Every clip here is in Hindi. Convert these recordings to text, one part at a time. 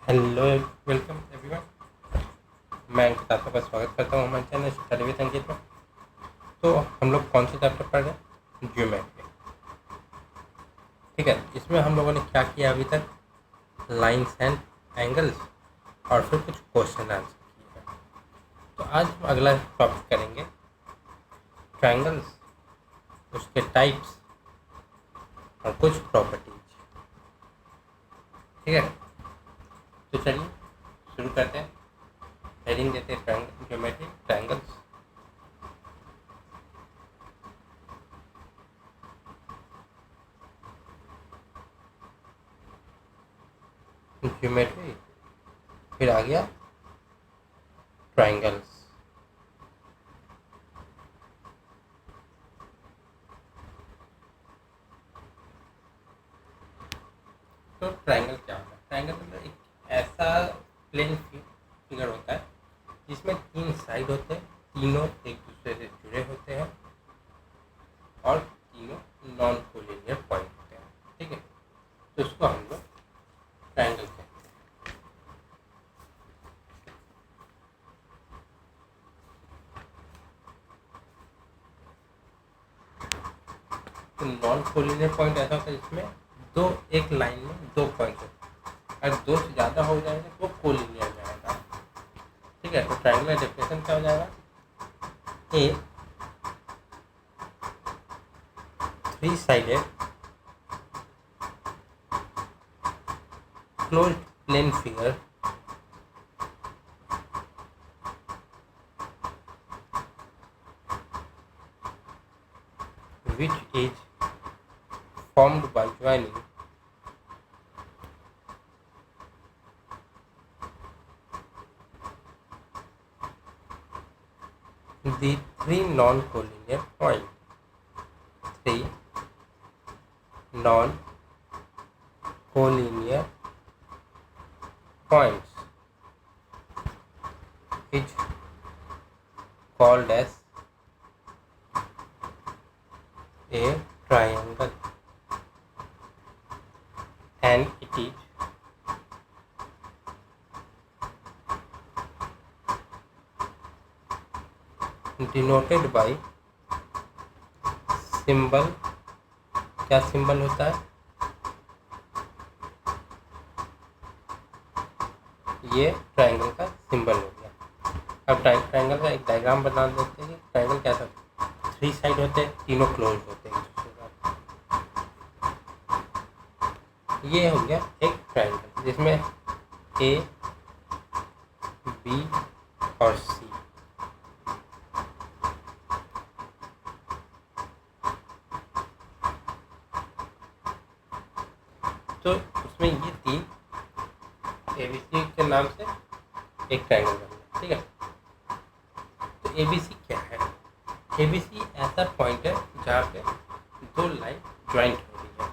Hello, welcome everyone. मैं अंकित आपका स्वागत करता हूँ हमारे चैनल स्टडी विद अंकित में। तो हम लोग कौन सा चैप्टर पढ़ रहे हैं? ज्योमेट्री। ठीक है, इसमें हम लोगों ने क्या किया अभी तक? लाइंस एंड एंगल्स और फिर कुछ क्वेश्चन आंसर किए हैं। तो आज हम अगला टॉपिक करेंगे ट्रायंगल्स, उसके टाइप्स और कुछ प्रॉपर्टीज। ठीक है, तो चलिए शुरू करते हैं। हेडिंग देते हैं ज्योमेट्री ट्रायंगल्स। ज्योमेट्री, फिर आ गया ट्रायंगल्स। तो ट्रायंगल क्या होता है? ट्रायंगल मतलब एक ऐसा प्लेन फिगर होता है जिसमें तीन साइड होते हैं, तीनों एक दूसरे से जुड़े होते हैं और तीनों नॉन कोलिनियर पॉइंट होते हैं। ठीक है, तो उसको हम लोग ट्रायंगल कहते हैं। तो नॉन कोलिनियर पॉइंट ऐसा होता है जिसमें दो एक लाइन में दो पॉइंट होते हैं। अगर दो से ज़्यादा हो जाएंगे तो कोलिनियर में आएगा। ठीक है, तो ट्रायंगल डेफिनेशन क्या हो जाएगा? A three sided closed plane figure which is formed by joining the three non-collinear points. Three non-collinear points is called as a triangle, and it is denoted by symbol. क्या सिंबल होता है? ये ट्रायंगल का सिंबल हो गया। अब ट्रायंगल का एक डायग्राम बना देते हैं। ट्रायंगल कैसा? थ्री साइड होते हैं, तीनों क्लोज होते हैं एक दूसरे का। ये हो गया एक ट्रायंगल जिसमें ए, बी और सी। तो उसमें ये तीन एबीसी के नाम से एक ट्रायंगल बना। ठीक है, तो एबीसी क्या है? एबीसी ऐसा पॉइंट है जहाँ पे दो लाइन ज्वाइंट हो रही है।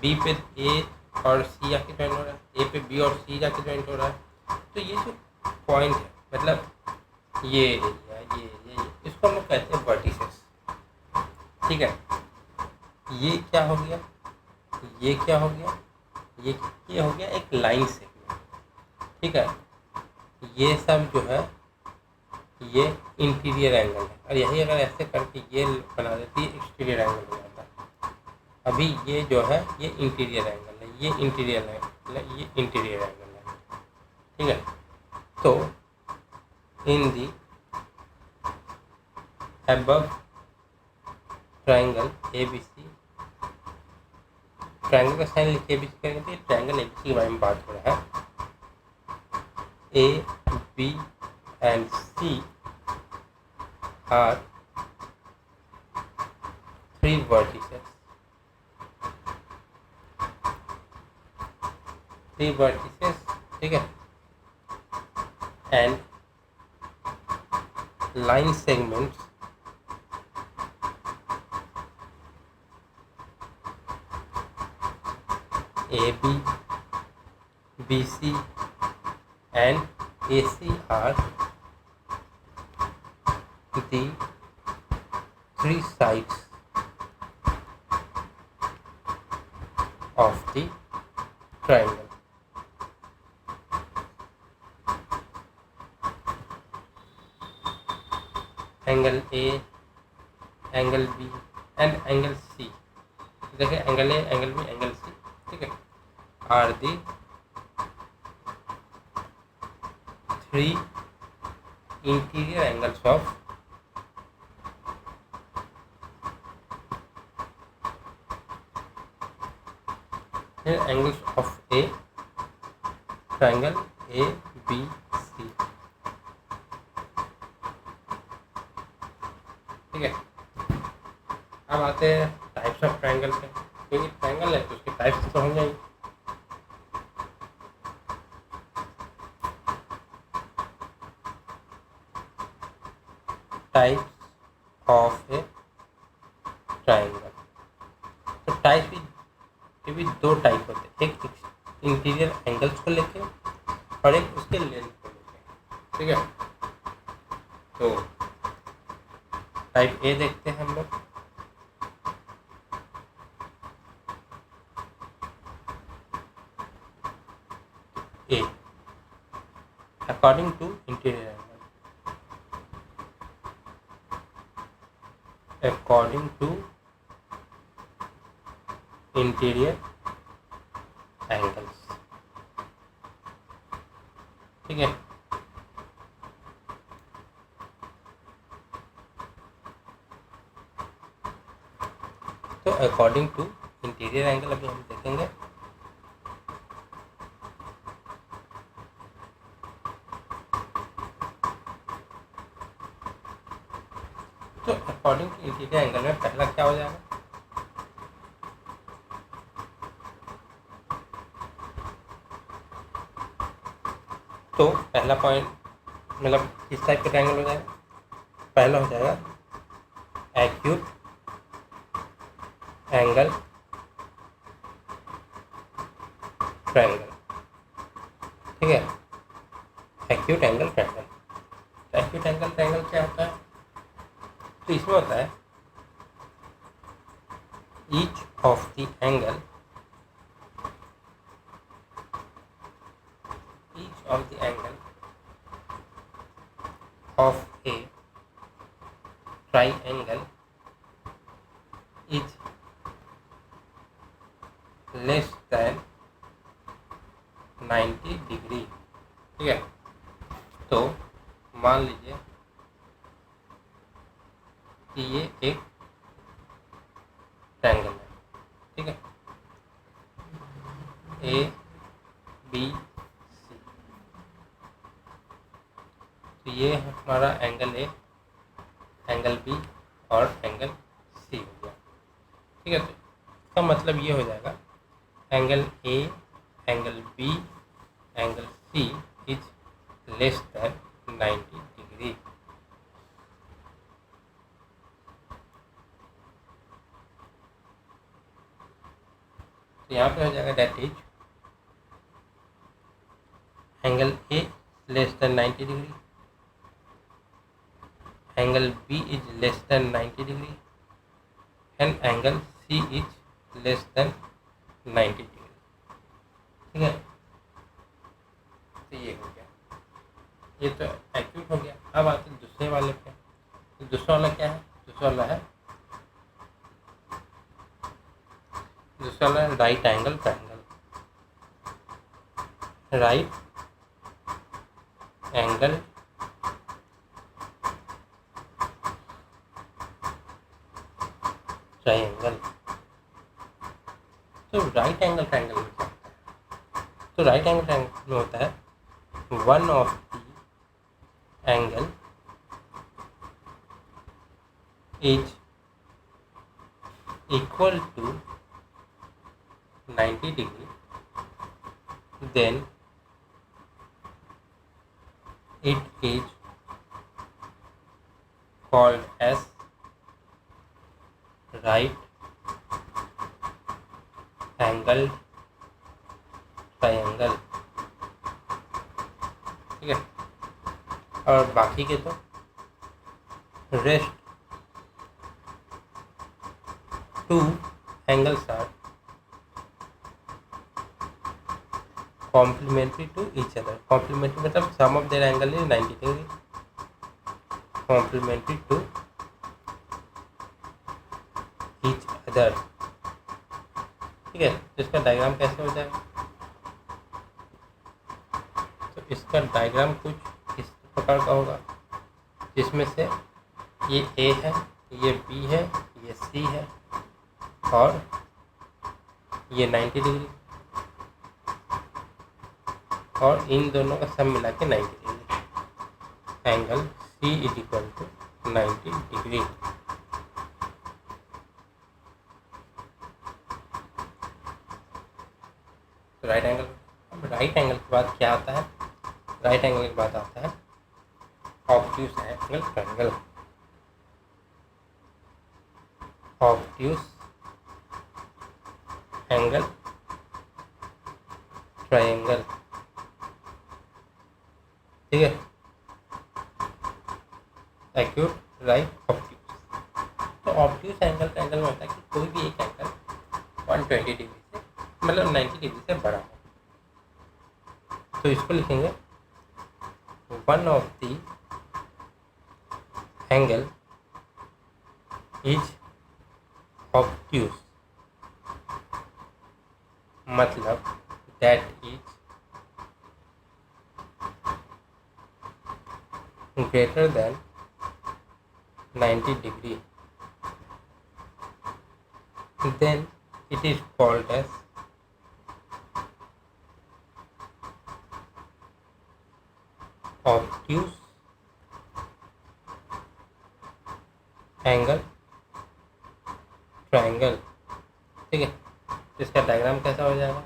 बी पे ए और सी जाके ज्वाइंट हो रहा है, ए पे बी और सी जाके ज्वाइंट हो रहा है। तो ये जो पॉइंट है, मतलब ये एरिया, ये इसको हम लोग कहते हैं वर्टिसेस। ठीक है, ये क्या हो गया? ये क्या हो गया? ये हो गया एक लाइन सेगमेंट। ठीक है, ये सब जो है ये इंटीरियर एंगल है, और यही अगर ऐसे करके ये बना देती है एक्सटीरियर एंगल हो जाता है। अभी ये जो है ये इंटीरियर एंगल है, ये इंटीरियर एंगल है, ये इंटीरियर एंगल है। ठीक है, तो इन दी above ट्रायंगल ABC, ट्रायंगल का साइन लिखिए ABC करेंगे तो ट्रायंगल ABC के बारे में बात हो रहा है। A, B and C are three vertices. ठीक है, and line segments AB, BC and AC are the three sides of the triangle. Angle A, angle B and angle C, देखिए angle A, angle B, angle C, ठीक है, are the 3 interior angles of angles of a triangle A B C, ठीक है। अब आते हैं टाइप्स ऑफ ट्रायंगल पे, क्योंकि ट्रायंगल है तो उसके टाइप्स तो होंगे ही। टाइप्स ऑफ ए ट्रायंगल, तो टाइप भी दो टाइप होते हैं, एक इंटीरियर एंगल्स को लेके और एक उसके लेंथ को लेके, ठीक है। तो टाइप ए देखते हैं हम लोग। A according to interior angle, according to interior angles, ठीक है। तो अकॉर्डिंग टू इंटीरियर एंगल अभी हम देखेंगे। तो अकॉर्डिंग टू इंटीरियर एंगल में पहला क्या हो जाएगा, तो पहला पॉइंट मतलब किस टाइप का ट्रायंगल हो जाएगा, पहला हो जाएगा एक्यूट एंगल ट्रायंगल, ठीक है। Acute angle triangle, acute angle triangle क्या होता है, तो इसमें होता है each of the angle, each of the angle of a triangle is less than 90 degree, ठीक है। तो मान लीजिए कि ये एक ट्रायंगल है, ठीक है, ए बी, तो ये हमारा एंगल ए, एंगल बी और एंगल सी हो गया, ठीक है। तो इसका मतलब ये हो जाएगा angle A, angle B, angle C is less than 90 degree, तो यहाँ पे हो जाएगा that is angle A less than 90 degree, angle B is less than 90 degree and angle C is less than 90 degree, ठीक है। तो ये हो गया, ये तो एक्यूट हो गया। अब आते हैं दूसरे वाले पे, तो दूसरा वाला क्या है, दूसरा वाला है right angle triangle, right angle triangle. तो राइट एंगल ट्रायंगल में क्या होता है, तो राइट एंगल ट्रायंगल में होता है one of the angle is equal to 90 degree, then it is called as right angle triangle, ठीक है। और बाकी के तो rest two angles are complementary to each other, complementary मतलब sum of their angle is 90 degree, complementary to each other. ठीक है, तो इसका डायग्राम कैसे हो जाएगा? तो इसका डायग्राम कुछ इस प्रकार का होगा, जिसमें से ये ए है, ये बी है, ये सी है और ये 90 डिग्री, और इन दोनों का सब मिला के 90 degree. Angle C is equal to 90 degree. Right angle. अब राइट एंगल के बाद क्या आता है? राइट एंगल के बाद आता है obtuse angle triangle. Obtuse angle triangle. ठीक है, एक्यूट, राइट, ऑब्ट्यूस। तो ऑब्ट्यूस एंगल ट्रायंगल में होता है कि कोई भी एक एंगल 120 डिग्री से, मतलब 90 डिग्री से बड़ा हो। तो इसको लिखेंगे one of the angle is obtuse, मतलब that is greater than 90 degree, then it is called as obtuse angle triangle। ठीक है, तो इसका डायग्राम कैसा हो जाएगा?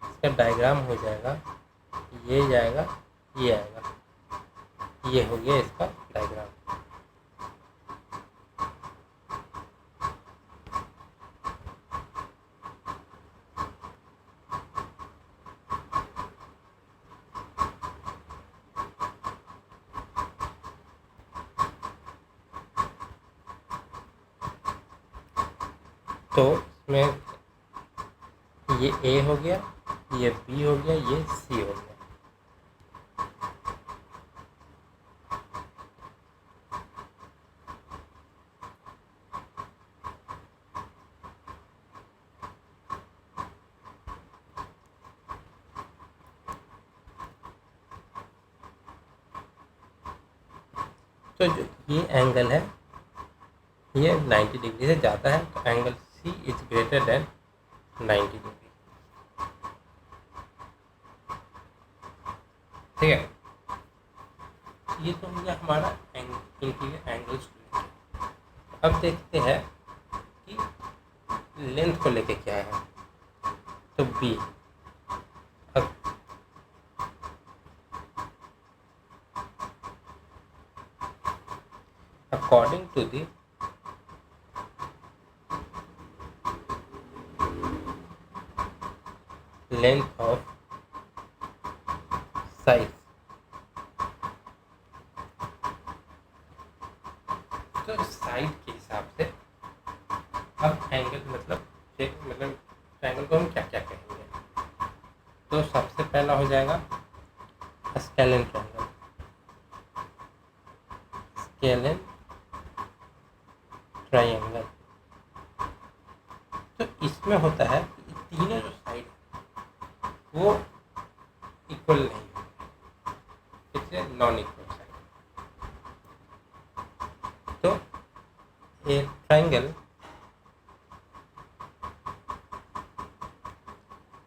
इसका डायग्राम हो जाएगा, ये जाएगा, ये आएगा, ये हो गया इसका डायग्राम। तो इसमें ये ए हो गया, ये बी हो गया, ये सी हो गया। तो जो ये एंगल है ये 90 डिग्री से ज़्यादा है, तो angle C is greater than 90 degree. ठीक है, ये तो हो गया हमारा इंटीरियर एंगल स्टूडेंट। अब देखते हैं कि लेंथ को लेके क्या है। तो बी, अब according to the length of size, तो साइड के हिसाब से अब एंगल मतलब ट्रायंगल को हम क्या क्या कहेंगे? तो सबसे पहला हो जाएगा स्केलेन ट्रायंगल। स्केलेन ट्रायंगल, तो इसमें होता है कि तीनों जो साइड वो इक्वल नहीं है, इसलिए नॉन इक्वल साइड। तो a triangle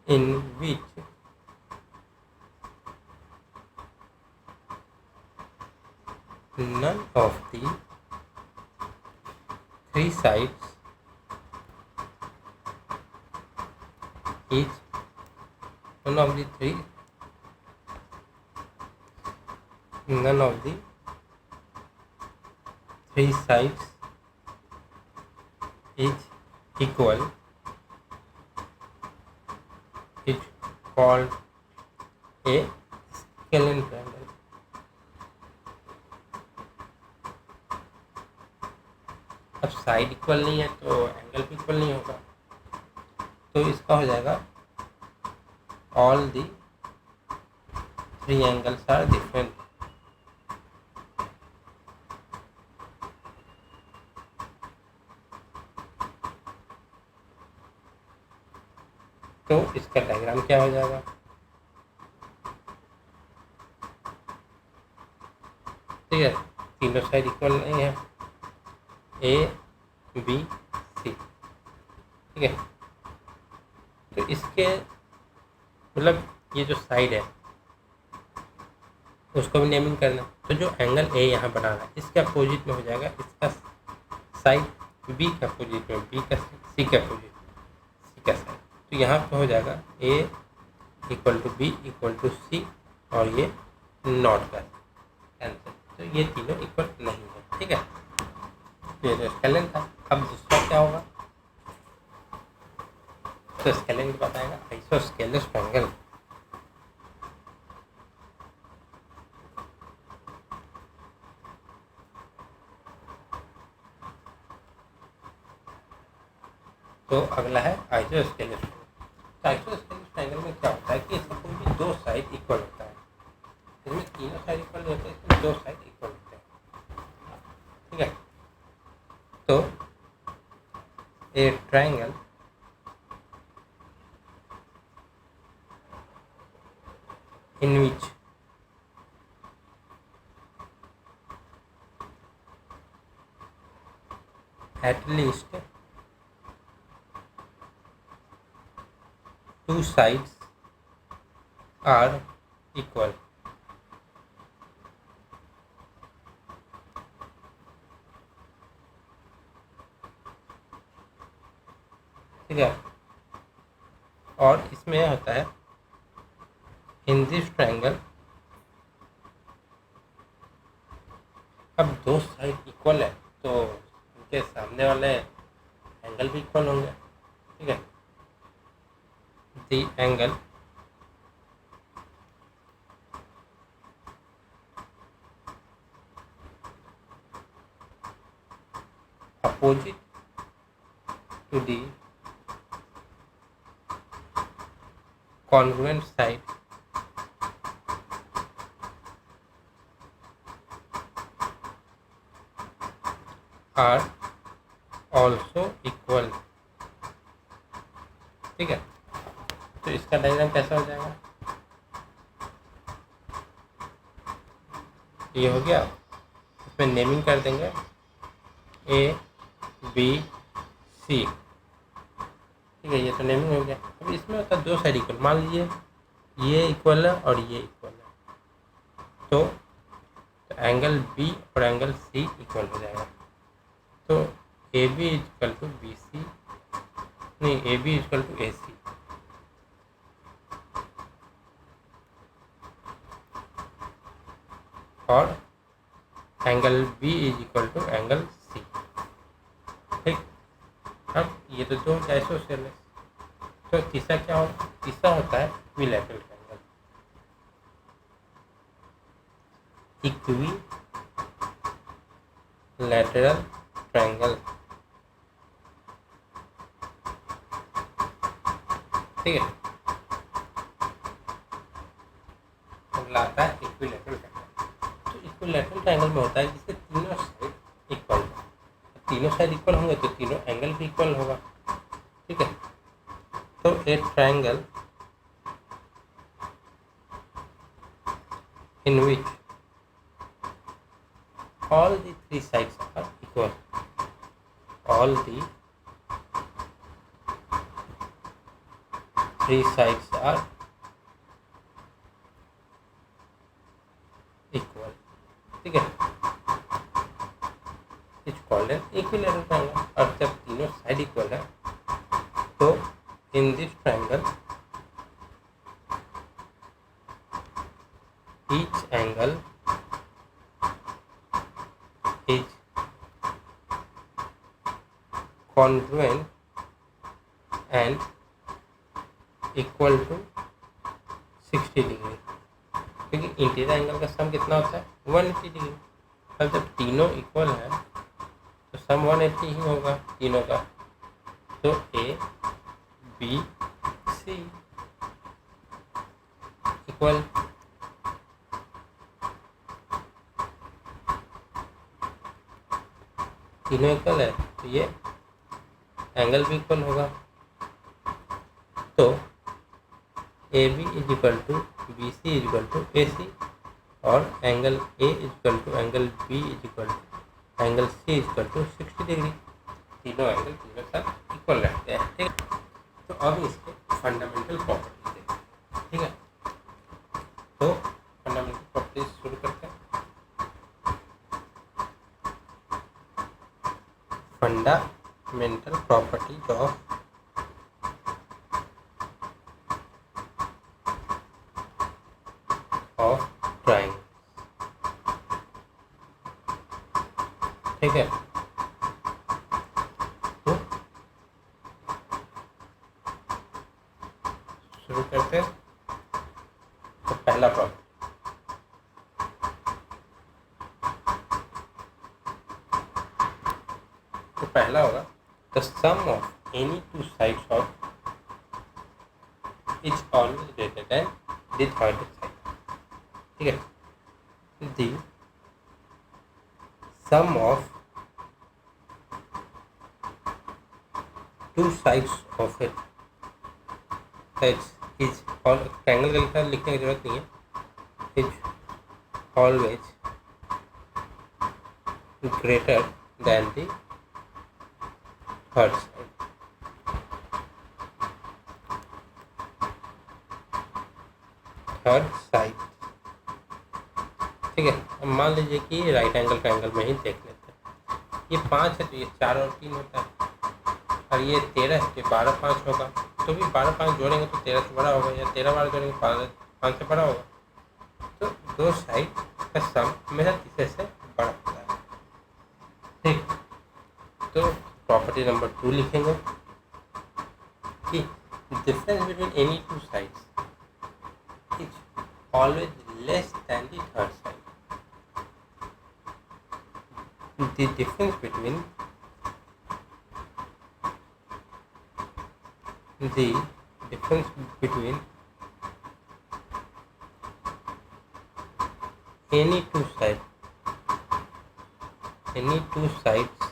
in which none of the three sides is none of the three sides is equal is called a scalene triangle। अब साइड इक्वल नहीं है तो एंगल भी इक्वल नहीं होगा, तो इसका हो जाएगा all the three angles are different. तो इसका डायग्राम क्या हो जाएगा, ठीक है, तीनों साइड इक्वल नहीं है, ए बी सी, ठीक है। तो इसके मतलब ये जो साइड है उसको भी नेमिंग करना है। तो जो एंगल ए यहाँ बना रहा है इसके अपोजिट में हो जाएगा इसका साइड बी के अपोजिट में, बी का सी के अपोजिट, सी का साइड। तो यहाँ पे हो जाएगा A equal to B equal to C और ये नॉट का आंसर। तो ये तीनों इक्वल नहीं है, ठीक है। तो ये स्केलिंग था। अब दूसरा क्या होगा, तो स्केलिंग बताएगा आइसोस्केलस ट्रायंगल। तो अगला है आइसोस्केलस। तो आइसोस्केलस ट्रायंगल में क्या होता है कि इसका कोई भी दो साइड इक्वल होता है, इसमें तीनों साइड इक्वल नहीं होते, इसमें दो साइड इक्वल होते हैं, ठीक है। तो a triangle in which at least two sides are equal, ठीक है। और इसमें होता है इन दिस ट्रायंगल, अब दो साइड इक्वल है तो उनके सामने वाले एंगल भी इक्वल होंगे, ठीक है। The angle opposite to the congruent side are also equal, ठीक है। तो इसका डायग्राम कैसा हो जाएगा, ये हो गया। इसमें नेमिंग कर देंगे ए बी सी, ठीक है। ये तो नेमिंग हो गया। अब इसमें होता है दो साइड इक्वल, मान लीजिए ये इक्वल है और ये इक्वल है, तो एंगल बी और एंगल सी इक्वल हो जाएगा। तो A B equal to B C, नहीं, A B equal to A C, और angle B is equal to angle C, ठीक। अब ये तो दो आइसोसेलेस। तो तीसरा क्या होता है, तीसरा होता है इक्विलैटरल ट्रायंगल। इक्विलैटरल ट्रायंगल, ठीक है। अगला आता है इक्विलैटरल ट्रायंगल। तो इक्विलैटरल ट्रायंगल में होता है जिसके तीनों साइड इक्वल हो, तीनों साइड इक्वल होंगे तो तीनों एंगल भी इक्वल होगा, ठीक है। तो a triangle in which all the three sides are equal, all the three sides are equal, ठीक है। It's called an equilateral triangle. और जब तीनों साइड इक्वल है तो in this triangle each angle is congruent and equal to 60 degree, क्योंकि इंटीरियर एंगल का सम कितना होता है 180 डिग्री। अब जब तीनों इक्वल है तो सम 180 ही होगा तीनों का। तो ए बी सी इक्वल, तीनों इक्वल है तो ये एंगल भी इक्वल होगा। तो A B is equal to B C is equal to A C, और angle A is equal to angle B is equal to angle C is equal to 60 degree. तीनों एंगल तीनों साथ इक्वल रहते हैं, ठीक है। तो अब इसके फंडामेंटल प्रॉपर्टीज देखते हैं, ठीक है। तो फंडामेंटल प्रॉपर्टीज शुरू करते हैं। फंडामेंटल प्रॉपर्टीज ऑफ ट्राइंगल, ठीक है। तो शुरू करते हैं। तो पहला प्रॉपर्टी, तो पहला होगा the sum of any two sides of is always greater than the third side, ठीक है। The sum of two sides of it is all, triangle का लिखा लिखने की जरूरत नहीं है, is always greater than the third side. Third side, ठीक है। अब मान लीजिए कि राइट एंगल ट्रायंगल में ही देख लेते हैं। ये 5 है तो ये 4 और 3 होता है, और ये 13 है तो 12 5 होगा। तो भी 12 5 जोड़ेंगे तो 13 से बड़ा होगा, या 13 12 जोड़ेंगे 5 से बड़ा होगा। तो दो साइड का सम मेरा तीसरे से बड़ा होता है, ठीक। तो प्रॉपर्टी नंबर 2 लिखेंगे कि difference between any two sides is always less than the third side. The difference between any two sides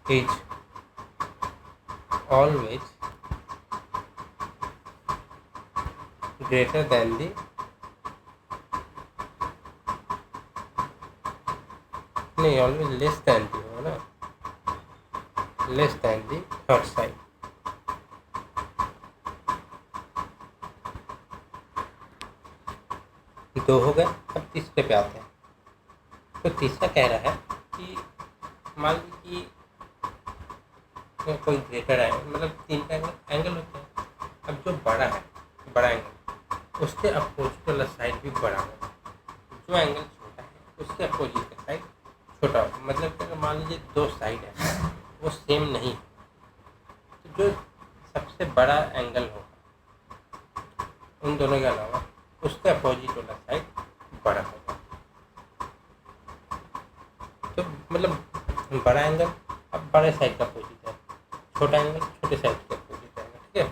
is always greater than the नहीं, always less than the होगा ना, less than the third side। दो हो गए। अब तीसरे पे आते हैं। तो तीसरा कह रहा है कि मान लीजिए कि कोई ग्रेटर है, मतलब 3 का एंगल होते हैं। अब जो बड़ा है, बड़ा एंगल, उसके अपोजिट वाला साइड भी बड़ा होगा। जो एंगल छोटा है उसके अपोजिट का साइड छोटा होगा। मतलब कि मान लीजिए 2 साइड है वो सेम नहीं, तो जो सबसे बड़ा एंगल होगा उन दोनों के अलावा उसके अपोजिट वाला साइड बड़ा होगा। तो मतलब बड़ा एंगल अब बड़े साइड का अपोजिट है, छोटा एंगल छोटे साइड का अपोजिट है, ठीक है।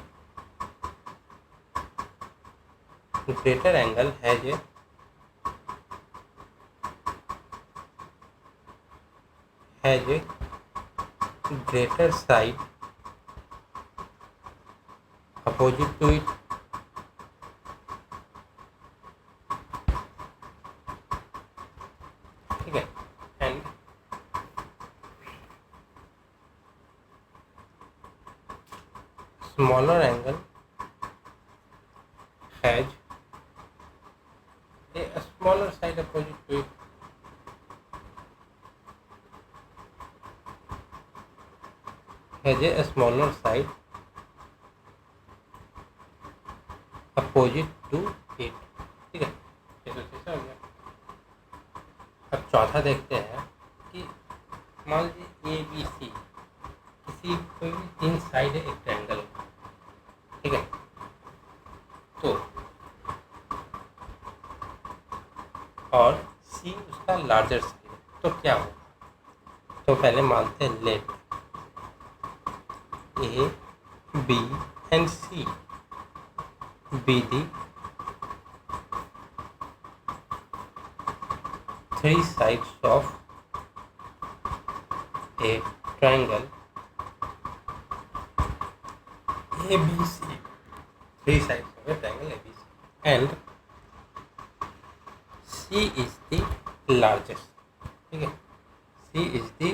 Greater angle has a greater side opposite to it, ठीक है। And smaller angle has a smaller side opposite to it, has a smaller side opposite to it, ठीक है। ये तो तीसरा हो गया। अब चौथा देखते हैं कि मान लीजिए ए बी सी किसी कोई भी 3 साइड है एक ट्रायंगल का, ठीक है। तो और सी उसका लार्जर साइड है, तो क्या होगा। तो पहले मानते हैं let A B and C be the 3 sides of a triangle ABC, 3 sides of a triangle ABC, and C is the largest. ठीक है, C is the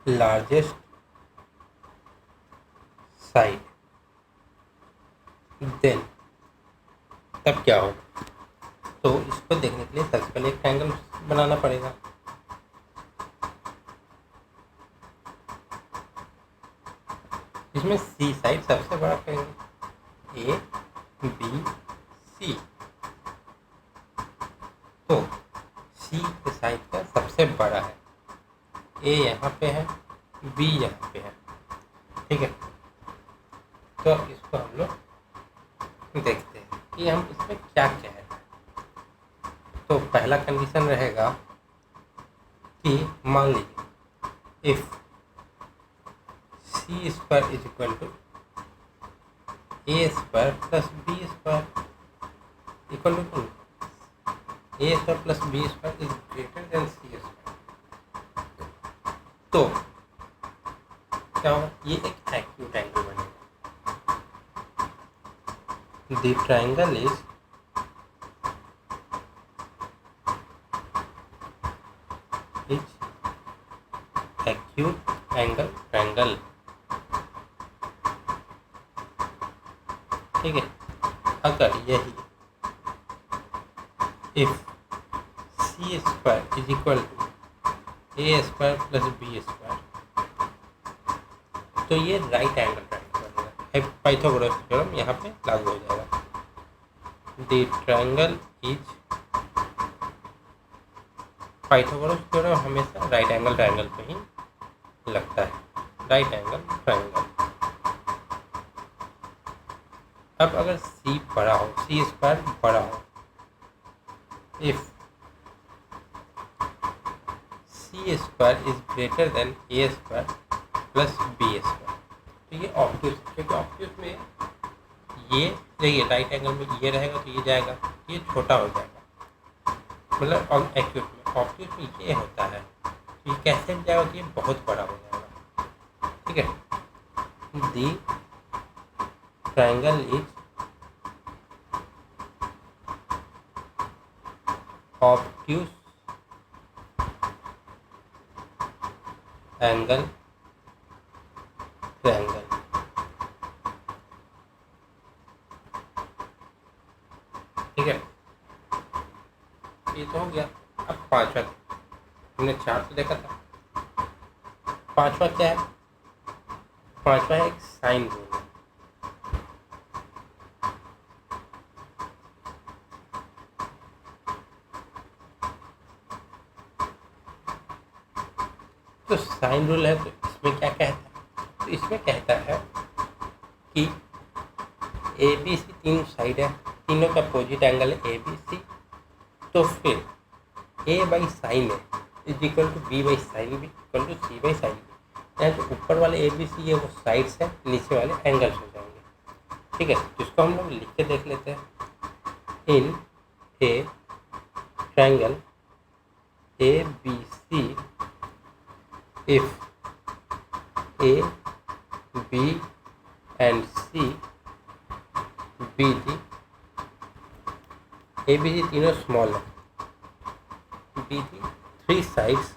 largest side. Then तब क्या होगा? तो इसको देखने के लिए सबसे पहले एक ट्रायंगल बनाना पड़ेगा. इसमें सी साइड सबसे बड़ा ट्रायंगल ए बी सी. तो सी के साइड का सबसे बड़ा है, ए यहाँ पे है, बी यहाँ पे है. ठीक है, तो अब इसको हम लोग देखते हैं कि हम इसमें क्या क्या है. तो पहला कंडीशन रहेगा कि मान लीजिए if C square is equal to A square plus B square equal to A square plus B square is greater than C square. तो क्या होगा? ये एक एक्यूट एंगल बनेगा. The triangle is acute angle triangle. ठीक है, अगर यही if C square is equal to A square plus B square, तो ये राइट एंगल ट्रायंगल बनेगा. पाइथागोरस थ्योरम यहाँ पे लागू हो जाएगा. The triangle is, Pythagoras theorem हमेशा राइट एंगल ट्रायंगल पे ही लगता है. Right angle triangle. अब अगर सी बड़ा हो, सी स्क्वायर बड़ा हो, if C square is greater than A square plus B square, तो ये ऑब्ट्यूज, क्योंकि ऑब्ट्यूज में ये देखिए राइट एंगल में ये रहेगा तो ये जाएगा, ये छोटा हो जाएगा. मतलब एक्यूट में, ऑब्ट्यूज में ये होता है, ये कैसे जाएगा कि ये बहुत बड़ा हो जाएगा. ठीक है, the triangle is obtuse angle triangle. ठीक है, ये तो हो गया. अब पांचवा, हमने चार तो देखा था, पांचवा क्या है? पांचवा है एक साइन रूल. तो साइन रूल है, तो इसमें क्या कहता है? तो इसमें कहता है कि ए बी सी तीन साइड है, तीनों का अपोजिट एंगल है ए बी सी. तो फिर A by sine A is equal to B by sine B equal to C by sine B. तो ऊपर वाले ए बी सी है वो साइड्स है, नीचे वाले एंगल्स हो जाएंगे. ठीक है, जिसको हम लोग लिख के देख लेते हैं. In a triangle A B C, if A B and C be the, A B C तीनों स्मॉल है, be the three sides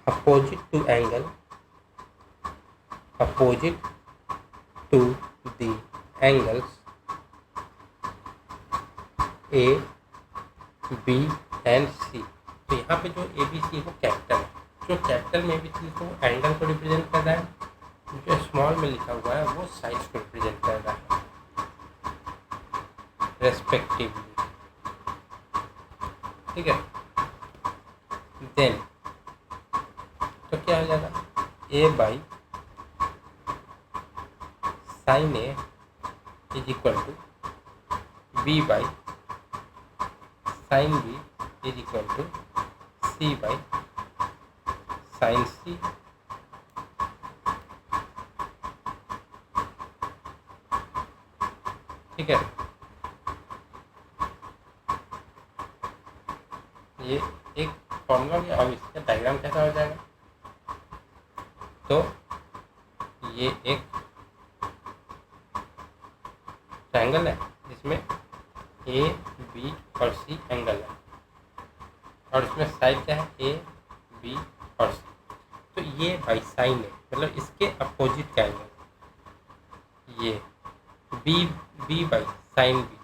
opposite to angle, opposite to the angles A, B and C. तो यहाँ पे जो ए बी सी वो कैपिटल है, जो कैपिटल में भी सी को एंगल को रिप्रेजेंट कर रहा है, जो स्मॉल में लिखा हुआ है वो साइड्स को रिप्रेजेंट कर रहा है रेस्पेक्टिवली. ठीक है, देन तो क्या हो जाएगा? A by sine A is equal to B by sine B is equal to C by sine C. ठीक है, ये एक फॉर्मूला. अब इसका डायग्राम कैसा हो जाएगा? तो ये एक ट्रायंगल है जिसमें ए बी और सी एंगल है और इसमें साइड क्या है ए बी और सी। तो ये बाई साइन है, मतलब इसके अपोजिट का एंगल ये B B by sine B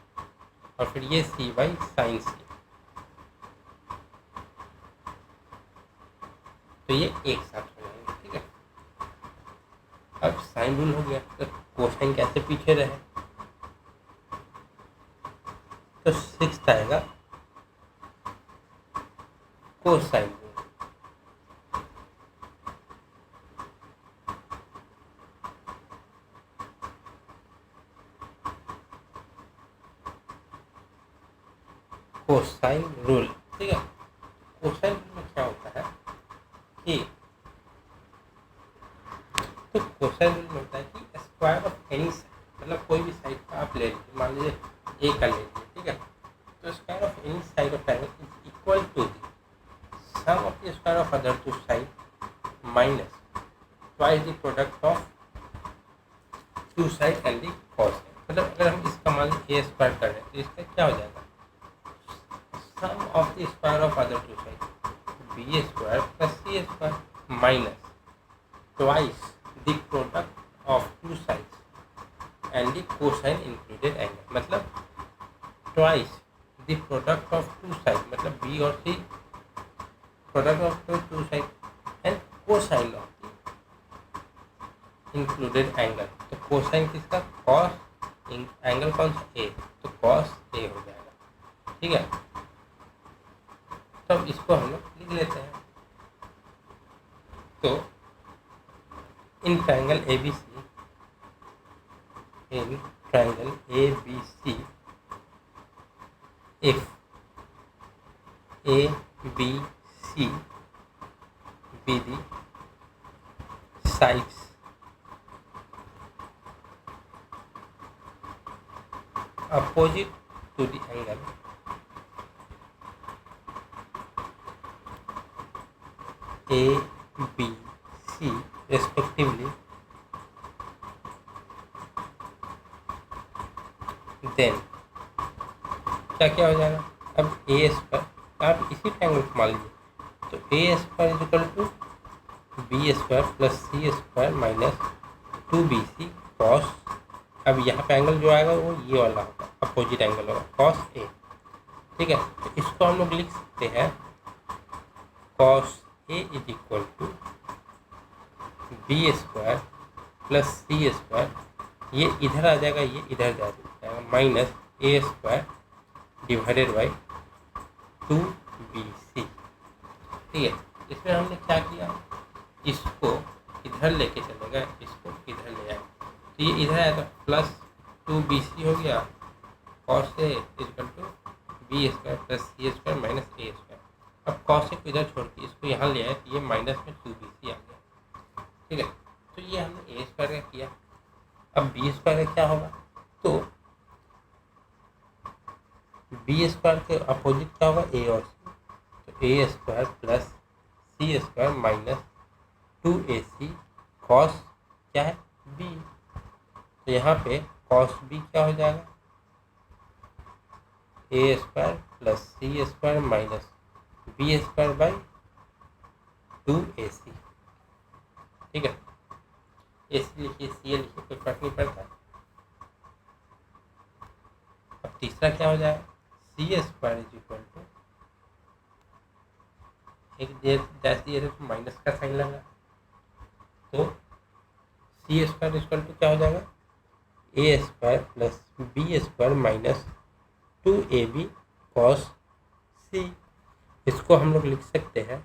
और फिर ये सी बाई साइन सी। तो ये एक साथ हो जाएंगे, ठीक है। अब साइन रूल हो गया तो कोसाइन कैसे पीछे रहे, तो सिक्स्थ आएगा कोसाइन रूल। कोसाइन रूल, ठीक है। कोसाइन रूल में क्या होता है कि तो कोसाइन रूल में होता है कि स्क्वायर ऑफ एनी साइड, मतलब कोई भी साइड का आप ले लीजिए, मान लीजिए ए का ले लीजिए, ठीक है। तो square of any side of triangle is equal to the sum of the square of other two side minus twice the product of two side and the cos. मतलब अगर हम इसका मान लीजिए ए स्क्वायर कर रहे हैं तो इसका क्या हो जाएगा, sum of the square of other two side B square plus C square minus twice the product of two sides and the cosine included angle. मतलब twice the product of two side, मतलब बी और C product of two side and cosine of the included angle. तो कोसाइन किसका, कॉस, एंगल कौन सा ए, तो कॉस ए हो जाएगा, ठीक है। तब इसको हम लोग लिख लेते हैं। तो in triangle A B C, in triangle A B C if A B C be the sides opposite to the angle A, B, C respectively, then क्या क्या हो जाएगा। अब ए स्क्वायर, आप इसी ट्रायंगल को मान लीजिए, तो A square is equal to B square plus C square minus 2bc cos, अब यहाँ पे एंगल जो आएगा वो ये वाला होगा, अपोजिट एंगल होगा कॉस ए, ठीक है। तो इसको हम लोग लिख सकते हैं cos A is equal to B square plus C square, ये इधर आ जाएगा, ये इधर जाएगा, minus A square divided by 2bc, ठीक है। इसमें हमने क्या किया, इसको इधर लेके चलेगा, इसको इधर ले आए, तो ये इधर आया तो प्लस 2bc हो गया, cos A equal to B square plus C square minus A square. अब कॉस ए को इधर छोड़ के इसको यहाँ ले आए तो ये माइनस में 2bc आ गया, ठीक है। तो ये हमने ए स्क्वायर का किया। अब बी स्क्वायर का क्या होगा, तो बी स्क्वायर के अपोजिट क्या होगा ए और सी, तो A square plus C square minus 2ac cos क्या है बी, तो यहाँ पे कॉस बी क्या हो जाएगा, A square plus C square minus B square by 2ac, ठीक है। AC लिखिए, सी लिखिए, कोई फर्क नहीं पड़ता। अब तीसरा क्या हो जाएगा, सी स्क्वायर इज इक्वल टू, एक डैश दिए थे तो माइनस का साइन लगा, तो सी स्क्वायर इक्वल टू क्या हो जाएगा, A square plus B square minus 2ab cos C. इसको हम लोग लिख सकते हैं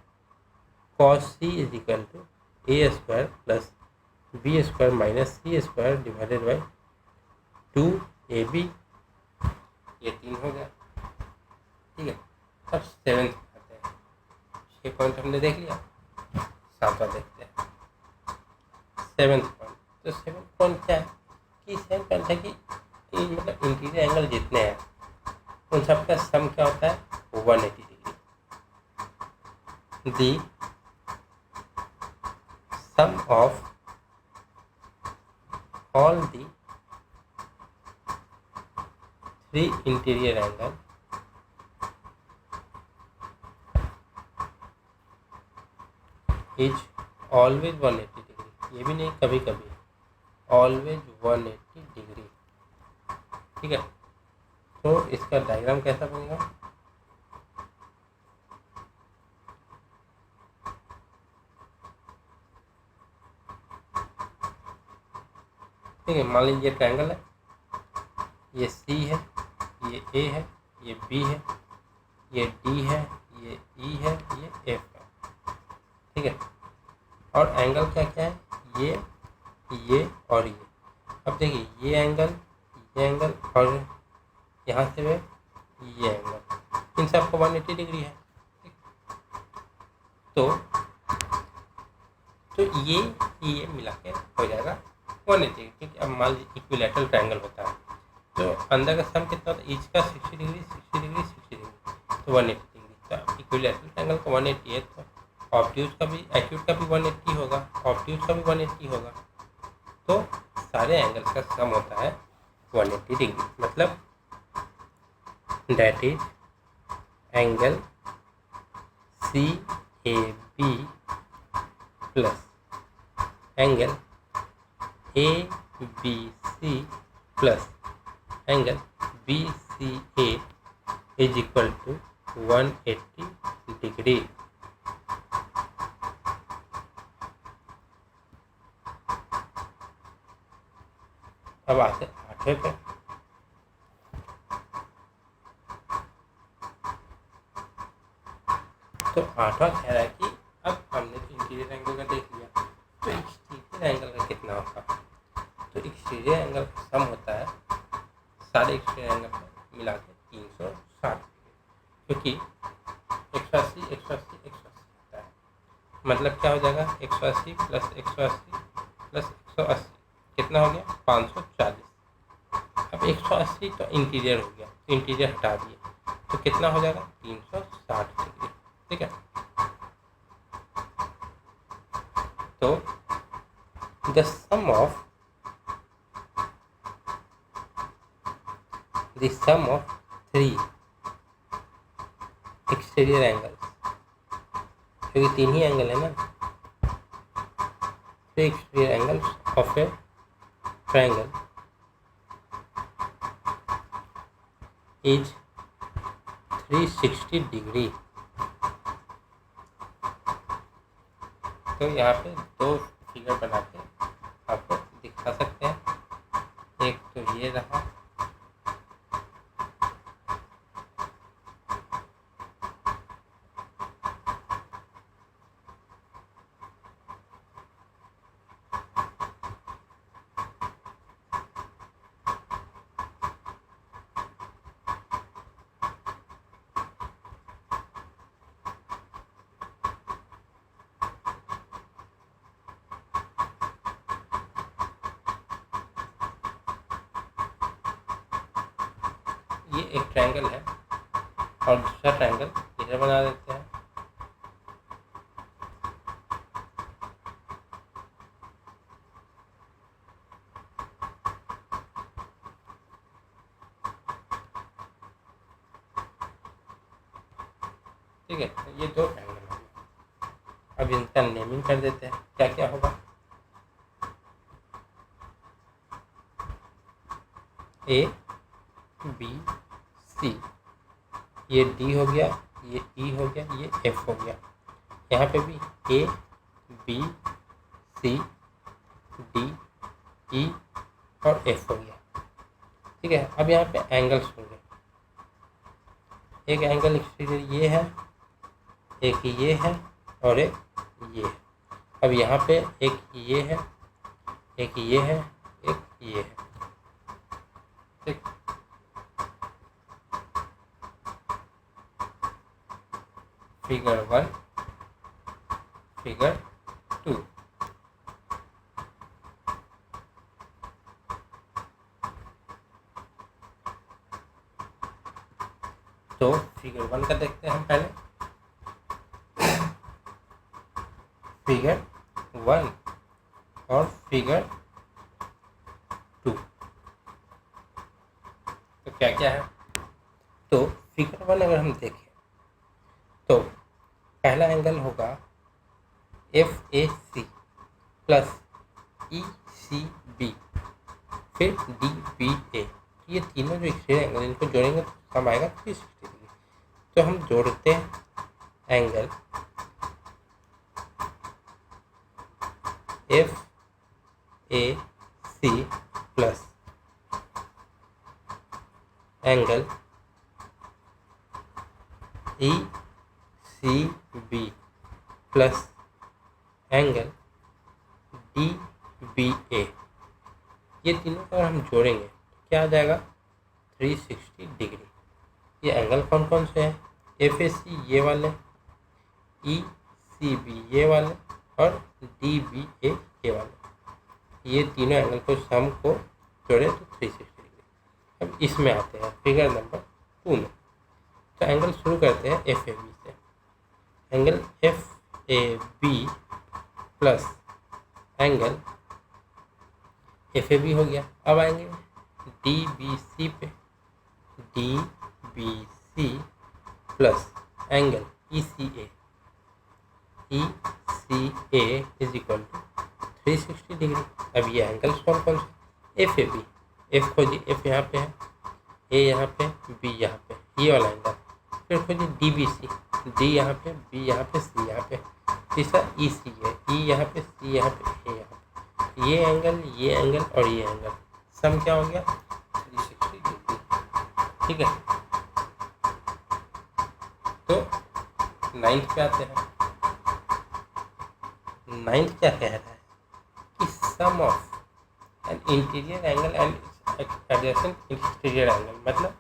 cos C is equal to A square plus B square minus C square divided by 2ab, ये 3 हो गया, ठीक है। अब 7th आते हैं, 6 पॉइंट हमने देख लिया, 7वां देखते हैं 7th पॉइंट। तो 7th पॉइंट क्या है कि 7th पॉइंट है कि मतलब इंटीरियर एंगल जितने हैं उन सब का सम क्या होता है 180 degree. The sum of all the three interior angle is always 180 degree. ये भी नहीं, कभी कभी, ऑलवेज 180 डिग्री। ठीक है, तो इसका डायग्राम कैसा बनेगा? ठीक है, मान लीजिए ट्रायंगल है, ये सी है, ये ए है, ये बी है, ये डी है, ये ई है, ये एफ है। ठीक है, और एंगल क्या क्या है? ये और ये। अब देखिए, ये एंगल और यहाँ से वे ये एंगल, इन सब को 180 डिग्री है। तो ये मिला के हो जाएगा 180, क्योंकि अब मान लीजिए इक्विलैटरल ट्रायंगल होता है, तो अंदर का सम कितना होता है? ईच का 60 डिग्री 60 डिग्री 60 डिग्री, तो 180 डिग्री। तो इक्विलैटरल ट्रायंगल का 180 है, तो ऑब्ट्यूज का भी, एक्यूट का भी 180 होगा, ऑब्ट्यूज का भी 180 होगा। तो सारे एंगल्स का सम होता है 180 डिग्री। मतलब that is angle CAB plus angle ABC plus angle BCA is equal to 180 degree. अब आते 8वें पे। तो 8वां कह रहा है कि अब हमने तो इंटीरियर एंगल का देख लिया, तो एक्सटीरियर एंगल का कितना होगा? तो एक्सटीरियर एंगल का सम होता है सारे एक्सटीरियर एंगल का मिला के 360 डिग्री, क्योंकि 180 180 180 होता है। मतलब क्या हो जाएगा? 180 प्लस 180 प्लस 180 कितना हो गया? 540। अब 180 तो इंटीरियर हो गया, तो इंटीरियर हटा दिए, तो कितना हो जाएगा? 360 डिग्री। ठीक है, तो the sum of three exterior angles, क्योंकि 3 ही एंगल है ना, 3 exterior angles of a triangle is 360 degree. तो यहाँ पे 2 फिगर बना के आपको दिखा सकते हैं। एक तो ये रहा, ये एक ट्रायंगल है और दूसरा ट्रायंगल इधर बना देते हैं। ठीक है, तो ये 2 ट्रायंगल हैं। अब इनका नेमिंग कर देते हैं, क्या क्या होगा? ABC, ये D हो गया, ये E हो गया, ये F हो गया। यहाँ पे भी ABC D E और F हो गया। ठीक है, अब यहाँ पे एंगल्स होंगे। एक एंगल एक्सटीरियर ये है, एक ये है और एक ये है। अब यहाँ पे एक ये है, एक ये है, एक ये है। ठीक, फिगर 1, फिगर 2। तो फिगर 1 का देखते हैं हम पहले। फिगर 1 और फिगर 2। तो क्या क्या है, तो फिगर 1 अगर हम देखें तो पहला एंगल होगा FAC प्लस ECB फिर DBA। ये तीनों जो एक्सट्रीम एंगल इनको जोड़ेंगे तो सम आएगा 360 डिग्री। तो हम जोड़ते हैं angle FAC plus angle ECB plus angle DBA। ये तीनों अगर हम जोड़ेंगे तो क्या आ जाएगा 360 डिग्री। ये एंगल कौन कौन से हैं, FAC ये वाले, ECB ये वाले और DBA ये वाले। ये तीनों एंगल को सम को जोड़े तो 360 डिग्री। अब इसमें आते हैं फिगर नंबर 2 में। तो एंगल शुरू करते हैं FAB से। Angle FAB plus angle FAB हो गया। अब आएंगे DBC पे, DBC plus angle ECA is equal to 360 degree. अब ये एंगल्स कौन कौन से, FAB, F खोजिए, F यहाँ पे है, A यहाँ पे, B यहाँ पे, ये वाला एंगल। फिर खोजिए DBC, D यहाँ पे, B यहाँ पे, C यहाँ पे। तीसरा ECA, E यहाँ पे, C यहाँ पे, A यहाँ पे। ये एंगल और ये एंगल सम क्या हो गया 360 डिग्री। ठीक है, तो 9th पे आते हैं। 9th क्या कह रहा है कि sum of an interior angle and adjacent exterior angle, मतलब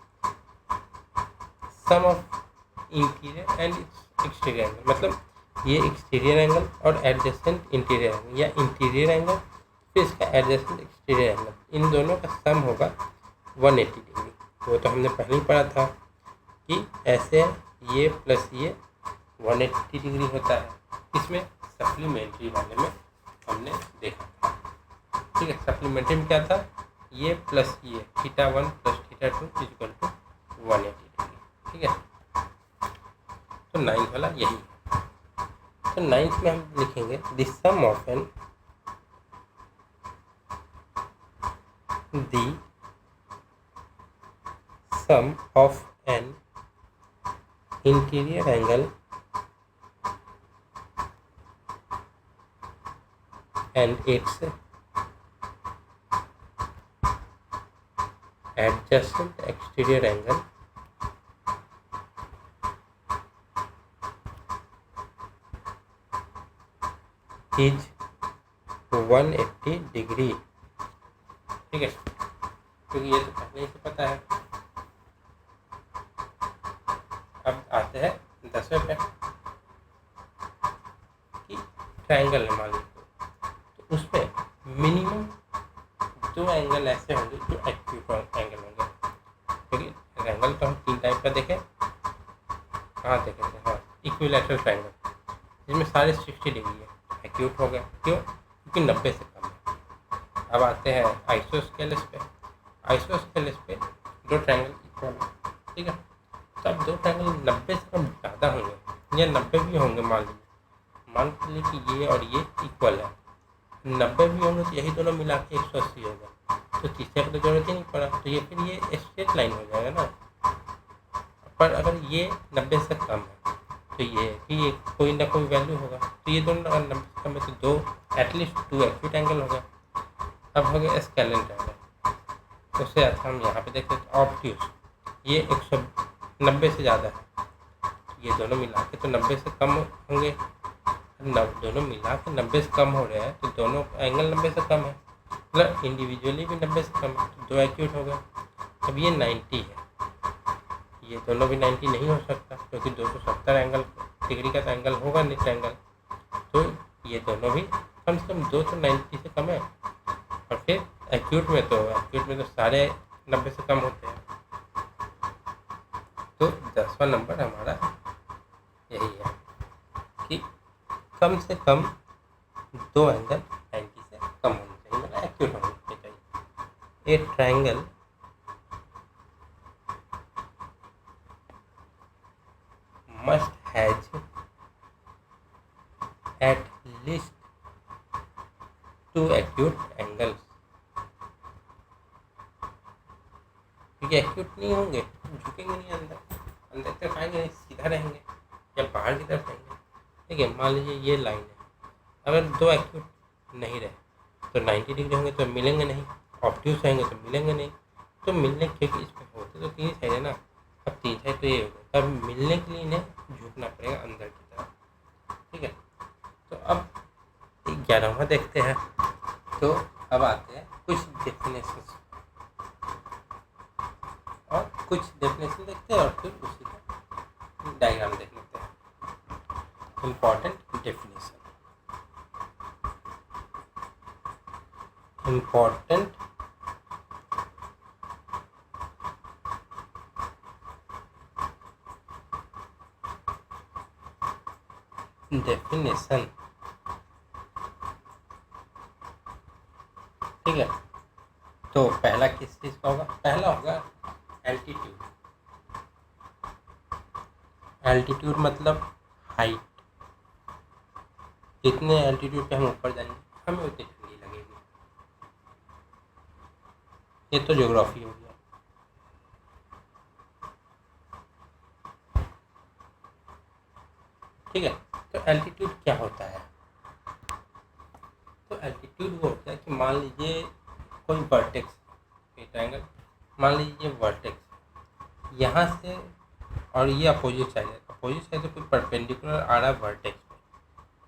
sum of interior and exterior angle, मतलब ये एक्सटीरियर एंगल और एडजेसेंट इंटीरियर एंगल, या इंटीरियर एंगल फिर इसका एडजेसेंट एक्सटीरियर एंगल, इन दोनों का सम होगा 180 डिग्री। वो तो हमने पहले ही पढ़ा था कि ऐसे ये प्लस ये 180 डिग्री होता है। इसमें सप्लीमेंट्री वाले में हमने देखा था। ठीक है, सप्लीमेंट्री में क्या था, ये प्लस ये θ1 प्लस θ2 इक्वल टू 180 डिग्री। ठीक है, तो 9th वाला यही है। तो 9th में हम लिखेंगे the sum of an interior angle and its adjacent exterior angle is 180 degree. ठीक है, क्योंकि ये तो पहले ही से पता है। अब आते हैं 10वें पे कि ट्रायंगल है मान लीजिए, तो उसमें मिनिमम 2 एंगल ऐसे होंगे जो एक्यूट एंगल होंगे। क्योंकि एंगल तो हम 3 टाइप का देखें, हाँ देखें, हाँ इक्विलैटरल ट्रायंगल जिसमें सारे 60 डिग्री है, एक्यूट हो गया। क्यों, क्योंकि 90 से कम है। अब आते हैं आइसोस्केलस पे। आइसोस्केलस पे 2 ट्रायंगल इक्वल है। ठीक है, तो अब 2 ट्रायंगल 90 से कम ज़्यादा होंगे या 90 भी होंगे, मान लीजिए कि ये और ये इक्वल है, 90 भी होंगे तो यही दोनों मिला के 180 होगा। तो तीसरे को तो जरूरत ही नहीं पड़ा, तो ये फिर ये स्ट्रेट लाइन हो जाएगा ना। पर अगर ये 90 से कम है तो ये भी कोई ना कोई वैल्यू होगा। तो ये दोनों अगर 90 से कम है तो 2 एटलीस्ट 2 एक्यूट एंगल हो गए। अब हो गया स्केलेंट एंगल, उससे अच्छा हम यहाँ पे देखते हैं ऑब्ट्यूस, ये 190 से ज़्यादा है, ये दोनों मिला के तो 90 से कम होंगे। दोनों मिला के 90 से कम हो रहे हैं तो दोनों एंगल 90 से कम है, मतलब इंडिविजुअली भी 90 से कम है, तो 2 एक्यूट हो गए। अब ये 90 है, ये दोनों भी 90 नहीं हो सकता क्योंकि 270 एंगल डिग्री का एंगल होगा निट एंगल। तो ये दोनों भी कम से कम 2 तो 90 से कम है। और फिर एक्यूट में तो सारे 90 से कम होते हैं। तो 10वां नंबर हमारा यही है कि कम से कम 2 एंगल 90 से एक्यूट होनी चाहिए। ए triangle must has at least 2 acute angles. क्योंकि एक्यूट नहीं होंगे झुकेंगे नहीं, अंदर अंदर तरफ आएंगे नहीं, सीधा रहेंगे या बाहर की तरफ रहेंगे। ठीक है, मान लीजिए ये लाइन है, अगर 2 एक्यूट नहीं रहे तो 90 डिग्री होंगे तो मिलेंगे नहीं, ऑब्ट्यूज रहेंगे तो मिलेंगे नहीं। तो मिलने, क्योंकि इसमें होते तो 3 साइड है ना, अब 3 साइड तो ये होगा, तब मिलने के लिए इन्हें झुकना पड़ेगा अंदर की तरफ। ठीक है, तो अब 11वां देखते हैं। तो अब आते हैं कुछ डेफिनेशन, और कुछ डेफिनेशन देखते हैं और फिर उसी का डायग्राम देख लेते हैं। Important definition, important definition. ठीक है, तो पहला किस चीज़ का होगा? पहला होगा एल्टीट्यूड। एल्टीट्यूड मतलब हाइट, जितने एल्टीट्यूड पे हम ऊपर जाएंगे हमें उतनी ठंडी लगेगी। ये तो ज्योग्राफी हो गया। ठीक है, तो एल्टीट्यूड क्या होता है? तो एल्टीट्यूड वो होता है कि मान लीजिए कोई वर्टेक्स, ट्रायंगल, मान लीजिए वर्टेक्स यहाँ से और ये अपोजिट साइड है, अपोजिट साइड से कोई परपेंडिकुलर आ रहा है वर्टेक्स पे,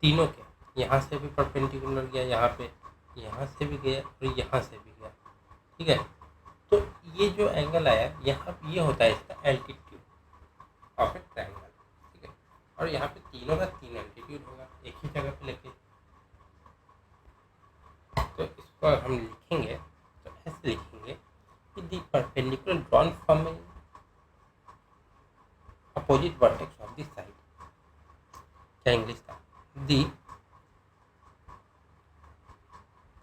तीनों के, यहाँ से भी परपेंडिकुलर गया, यहाँ से भी गया और यहाँ से भी गया। ठीक है, तो ये जो एंगल आया यहाँ, ये होता है इसका एल्टीट्यूड ऑफ ए ट्रायंगल। ठीक है, और यहाँ पे तीनों का 3 एल्टीट्यूड होगा एक ही जगह पे लेके। तो इसको हम लिखेंगे तो ऐसे लिखेंगे कि the perpendicular drawn from A opposite vertex of the side। क्या इंग्लिश था? दी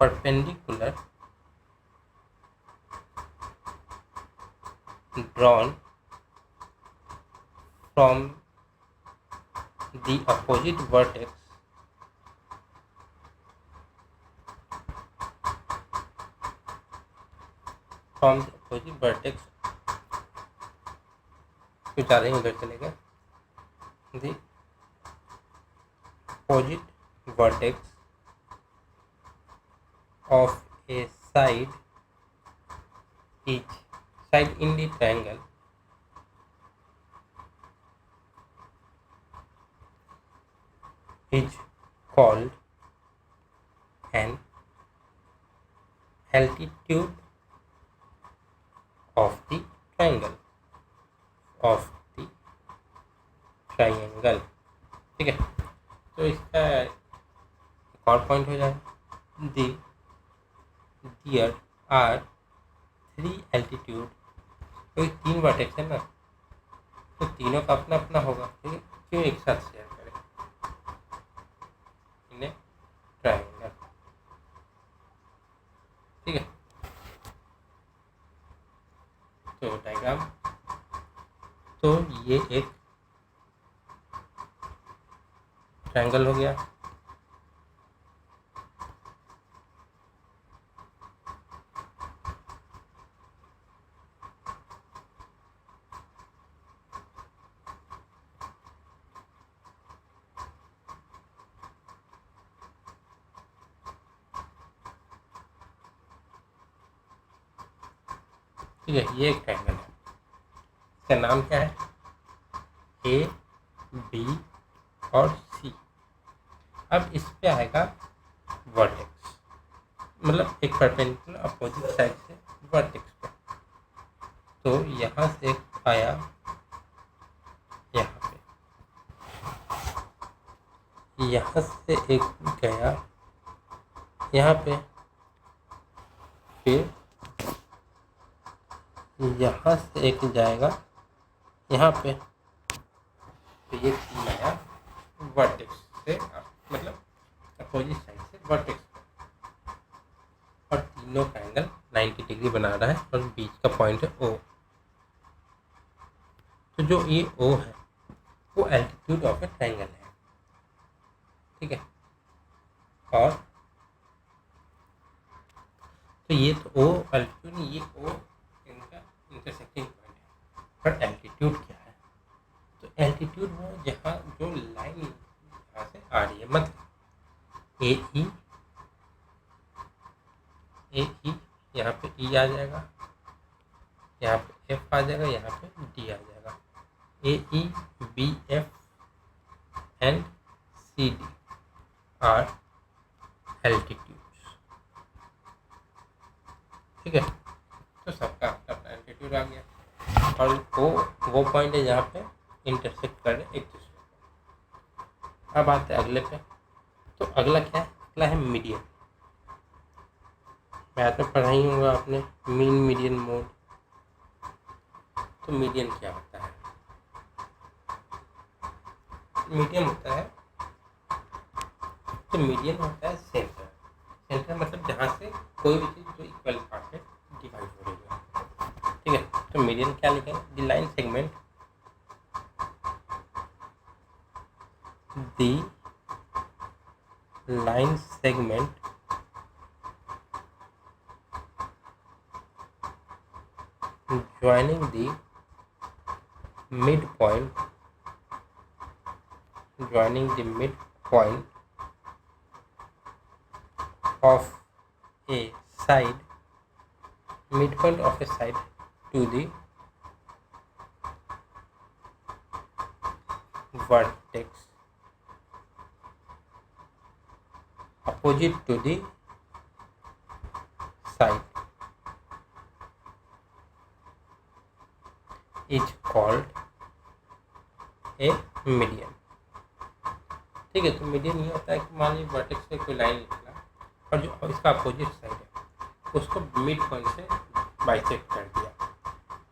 perpendicular drawn from the opposite vertex कुछ ज़्यादा ही उधर चले गए। the opposite vertex of a side each side in the triangle is called an altitude of the triangle ठीक है, तो इसका एक और पॉइंट हो जाएगा, देयर आर 3 एल्टीट्यूड। कोई 3 वर्टेक्स है ना, तो तीनों का अपना अपना होगा। ठीक है, क्यों एक साथ शेयर करें इन्हें ट्रायंगल। ठीक है, तो डायग्राम, तो ये एक ट्रायंगल हो गया। ठीक है, ये एक ट्रायंगल है, इसका नाम क्या है? ए, बी और सी। अब इस पे आएगा वर्टेक्स, मतलब एक परपेंडिकुलर अपोजिट साइड से वर्टेक्स पे। तो यहाँ से आया यहाँ पे, यहाँ से एक गया यहाँ पे, फिर यहाँ से एक जाएगा यहाँ पे। तो ये 3 आया वर्टेक्स से, मतलब अपोजिट साइड से वर्टेक्स पे, और तीनों का एंगल 90 डिग्री बना रहा है और बीच का पॉइंट है O। तो जो ये O है वो एल्टीट्यूड ऑफ ए ट्रायंगल है, ठीक है। और तो ये तो O एल्टीट्यूड, ये O इनका इंटरसेक्टिंग पॉइंट है। पर एल्टीट्यूड क्या है? तो एल्टीट्यूड वो जहाँ जो लाइन यहाँ से आ रही है, मतलब ए ई यहाँ पे E आ जाएगा, यहाँ पे F आ जाएगा, यहाँ पे D आ जाएगा। A E B F and C D are altitudes, ठीक है। तो सबका अपना एल्टीट्यूड आ गया और वो पॉइंट है जहाँ पे इंटरसेक्ट कर रहे एक दूसरे को। अब आते हैं अगले पे। तो अगला क्या है? अगला है मीडियन। मैथ में पढ़ा ही होगा आपने मीन मीडियन मोड। तो मीडियन क्या होता है? मीडियन होता है, तो मीडियन होता है सेंटर। सेंटर मतलब जहाँ से कोई भी चीज़ जो इक्वल पार्ट है डिवाइड हो रही है, ठीक है। तो मीडियन क्या लिखेंगे? The line segment, the line segment joining the midpoint of a side, midpoint of a side to the vertex opposite to the side is called a median, ठीक है। तो मीडियन ये होता है कि मान लीजिए वर्टेक्स से कोई लाइन निकला और जो इसका अपोजिट साइड है उसको मिड पॉइंट से बाइसेक्ट कर दिया,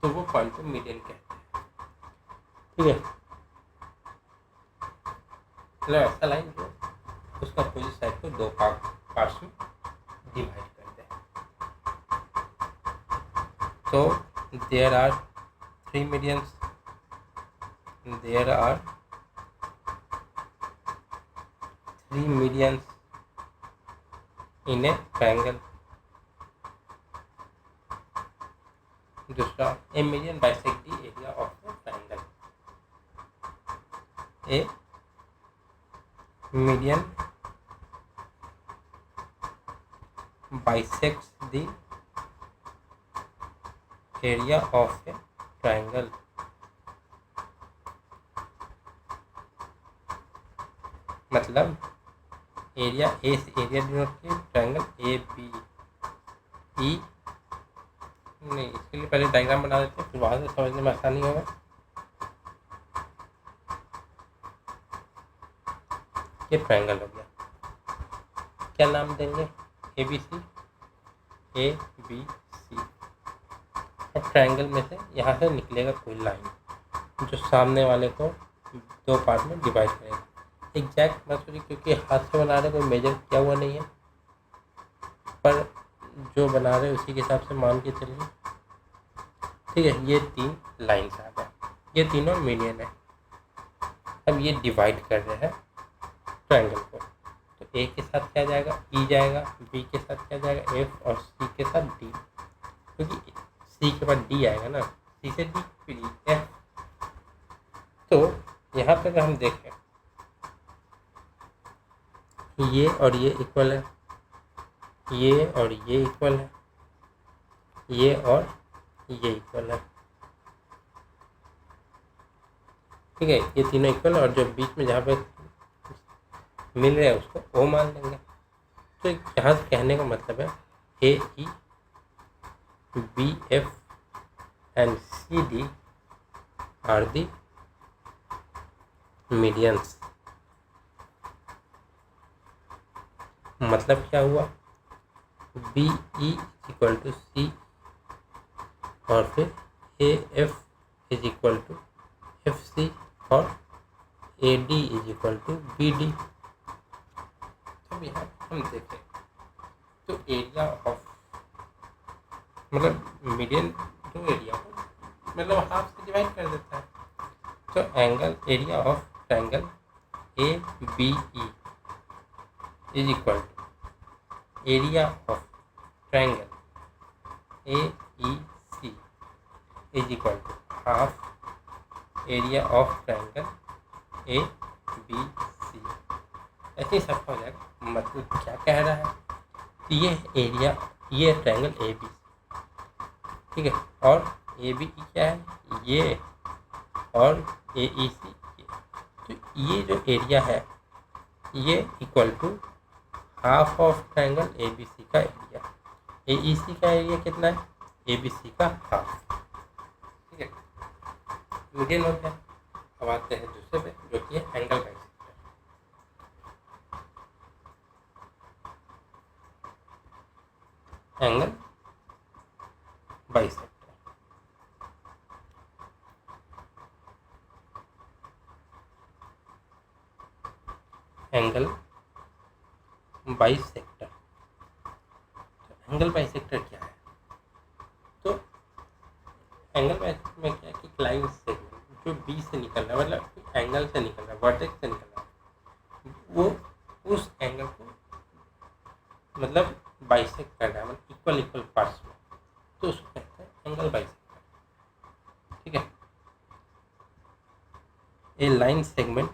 तो वो पॉइंट को मीडियन कहते हैं, ठीक है। मतलब ऐसा लाइन जो उसका अपोजिट साइड को दो पार्ट्स में डिवाइड कर दे। तो there are three medians, there are three medians in a triangle। दूसरा, a median bisect the area of a triangle। a median bisects the area of a triangle. मतलब एरिया ए से एरिया डिनोट किया, ट्रायंगल ए बी ई। नहीं, इसके लिए पहले डायग्राम बना देते हैं, फिर वहाँ से समझने में आसानी होगा। ये ट्रायंगल हो गया। क्या नाम देंगे? A B C, A B C. अब ट्रायंगल में से यहाँ से निकलेगा कोई लाइन जो सामने वाले को दो पार्ट में डिवाइड करेगा। एग्जैक्ट मत सोचिए क्योंकि हाथ से बना रहे, कोई मेजर किया हुआ नहीं है, पर जो बना रहे उसी के हिसाब से मान के चलिए, ठीक है। ये तीन लाइन्स आ गए, ये तीनों मीडियन है। अब ये डिवाइड कर रहे हैं ट्रायंगल को, तो ए के साथ क्या जाएगा? ई जाएगा, बी के साथ क्या जाएगा? एफ, और सी के साथ डी, क्योंकि सी के बाद डी आएगा ना, सी से डी फिर एफ। तो यहाँ पर अगर हम देखें ये और ये इक्वल है, ये और ये इक्वल है, ये और ये इक्वल है, ठीक है। ये तीनों इक्वल है और जो बीच में जहाँ पे मिल रहा है उसको ओ मान लेंगे। तो यहाँ से कहने का मतलब है A E B F and C D are the medians. मतलब क्या हुआ? B E equal to C और फिर A F is equal to F C और A D is equal to B D. अब यहाँ हम देखें तो एरिया ऑफ मतलब मिडिल जो एरिया को मतलब हाफ से डिवाइड कर देता है। तो angle area of triangle A B E is equal to area of triangle A E C is equal to half area of triangle A B C. ऐसे ही सब हो जाएगा। मतलब क्या कह रहा है, ये एरिया, ये ट्रायंगल ए बी, ठीक है, और ए बी क्या है, ये, और ए ई सी ये। तो ये जो एरिया है ये equal to half of triangle A B C का एरिया। ए ई सी का एरिया कितना है, ए बी सी का हाफ, ठीक है, मीडियन हो गया। अब आते हैं दूसरे पे जो कि है angle bisector. Angle bisector, angle bisector. तो एंगल बाइसेक्टर क्या है, तो एंगल बाइसेक्टर में क्या है कि लाइन सेगमेंट जो बी से निकल रहा है, मतलब एंगल से निकल रहा है, वर्टेक्स से निकल रहा है, वो उस एंगल को मतलब बाइसेक्ट कर रहा है, मतलब इक्वल इक्वल पार्ट्स में, तो उसको कहते हैं एंगल बाइसेक्टर, ठीक है। A line segment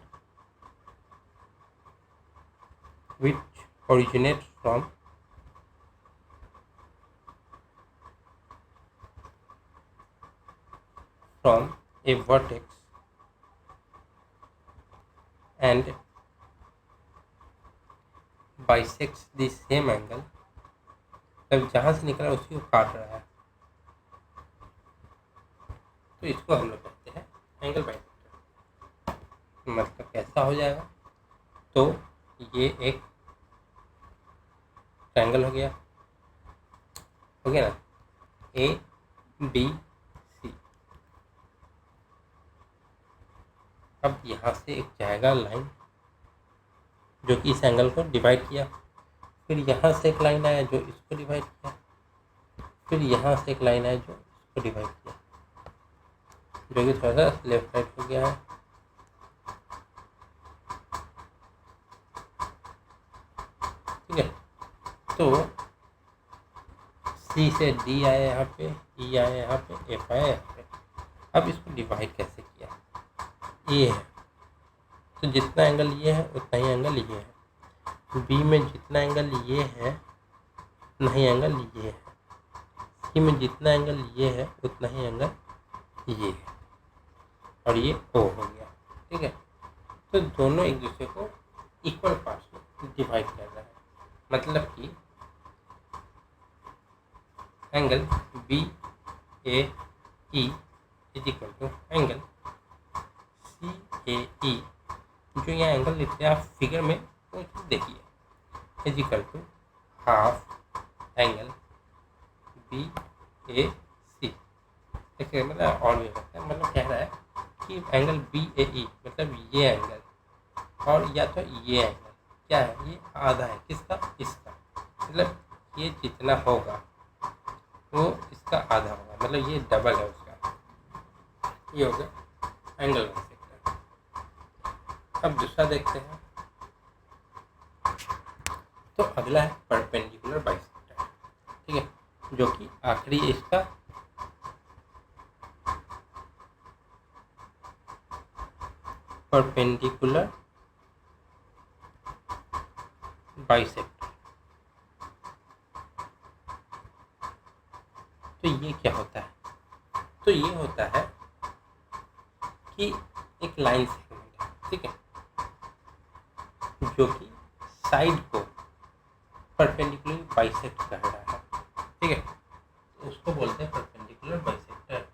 which originates from a vertex and bisects the same angle, तब जहाँ से निकला उसी को काट रहा है, तो इसको हम लोग कहते हैं एंगल बाइसेक्टर। मतलब कैसा हो जाएगा, तो ये एक ट्रायंगल हो गया ना, ए बी सी। अब यहाँ से एक जाएगा लाइन जो कि इस एंगल को डिवाइड किया, फिर यहाँ से एक लाइन आया जो इसको डिवाइड किया, फिर यहाँ से एक लाइन आया जो इसको डिवाइड किया, जो कि थोड़ा सा लेफ्ट राइट हो गया है। ठीक है, तो सी से डी आया यहाँ पे, ई आया यहाँ पे, एफ आया यहाँ पे। अब इसको डिवाइड कैसे किया, ये है, तो जितना एंगल ये है उतना ही एंगल ये है। बी में जितना एंगल ये है उतना ही एंगल ये है। सी में जितना एंगल ये है उतना ही एंगल ये है, और ये ओ हो गया। ठीक है, तो दोनों एक दूसरे को इक्वल पार्ट्स में डिवाइड कर रहा है। मतलब कि angle B A E is equal to angle C A E, जो यहाँ एंगल लिखते हैं आप फिगर में तो देखिए, is equal to half angle B A C. देखिए मतलब और भी करते हैं, मतलब कह रहा है कि एंगल बी ए ई मतलब ये एंगल, और या तो ये एंगल क्या है, ये आधा है किसका, इसका, मतलब ये जितना होगा वो इसका आधा होगा, मतलब ये डबल है उसका। ये हो गया एंगल बाइसेक्टर। अब दूसरा देखते हैं, तो अगला है परपेंडिकुलर बाइसेक्टर। ठीक है, जो कि आखिरी इसका परपेंडिकुलर बाइसेक्टर। तो ये क्या होता है, तो ये होता है कि एक लाइन सेगमेंट है, ठीक है, जो कि साइड को परपेंडिकुलर बाइसेक्ट कर रहा है। ठीक है, उसको बोलते हैं परपेंडिकुलर बाइसेक्टर,